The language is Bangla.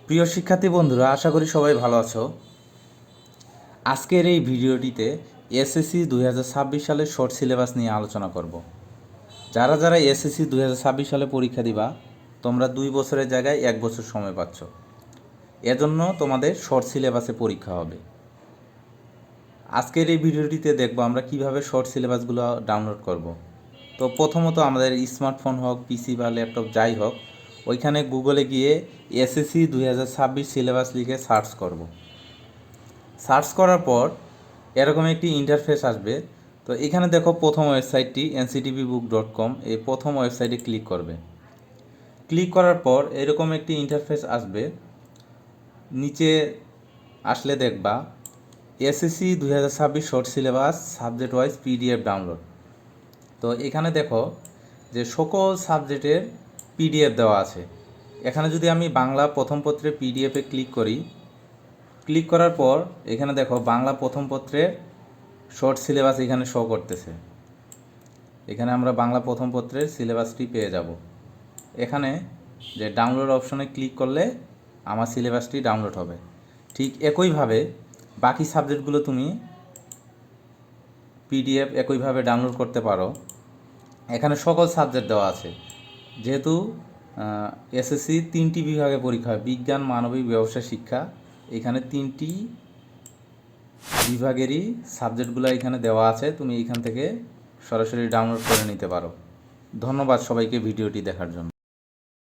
প্রিয় শিক্ষার্থী বন্ধুরা, আশা করি সবাই ভালো আছো। আজকের এই ভিডিওটিতে এসএসসি 2026 সালের শর্ট সিলেবাস নিয়ে আলোচনা করব। যারা যারা এসএসসি 2026 সালে পরীক্ষা দিবা, তোমরা 2 বছরের জায়গায় 1 বছর সময় পাচ্ছ। এজন্য তোমাদের শর্ট সিলেবাসে পরীক্ষা হবে। আজকের এই ভিডিওটিতে দেখব আমরা কিভাবে শর্ট সিলেবাসগুলো ডাউনলোড করব। তো প্রথমত আমাদের স্মার্টফোন হোক, পিসি বা ল্যাপটপ যাই হোক, ওইখানে গুগলে গিয়ে এসএসসি 2026 সিলেবাস লিখে সার্চ করব। সার্চ করার পর এরকম একটি ইন্টারফেস আসবে। তো এখানে দেখো প্রথম ওয়েবসাইটটি nctvbook.com, এই প্রথম ওয়েবসাইটে ক্লিক করবে। ক্লিক করার পর এরকম একটি ইন্টারফেস আসবে। নিচে আসলে দেখবা SSC 2026 short syllabus subject wise PDF download. তো এখানে দেখো যে সকল সাবজেক্টের পিডিএফ দেওয়া আছে। এখানে যদি আমি বাংলা প্রথম পত্রের পিডিএফে ক্লিক করি, ক্লিক করার পর এখানে দেখো বাংলা প্রথম পত্রের শর্ট সিলেবাস এখানে শো করতেছে। এখানে আমরা বাংলা প্রথম পত্রের সিলেবাসটি পেয়ে যাব। এখানে যে ডাউনলোড অপশনে ক্লিক করলে আমার সিলেবাসটি ডাউনলোড হবে। ঠিক একইভাবে বাকি সাবজেক্টগুলো তুমি পিডিএফ একইভাবে ডাউনলোড করতে পারো। এখানে সকল সাবজেক্ট দেওয়া আছে। যেহেতু এসএসসি 3টি বিভাগে পরীক্ষা হয়, বিজ্ঞান, মানবিক, ব্যবসা, শিক্ষা, এখানে 3টি বিভাগেরই সাবজেক্টগুলো এখানে দেওয়া আছে। তুমি এখান থেকে সরাসরি ডাউনলোড করে নিতে পারো। ধন্যবাদ সবাইকে ভিডিওটি দেখার জন্য।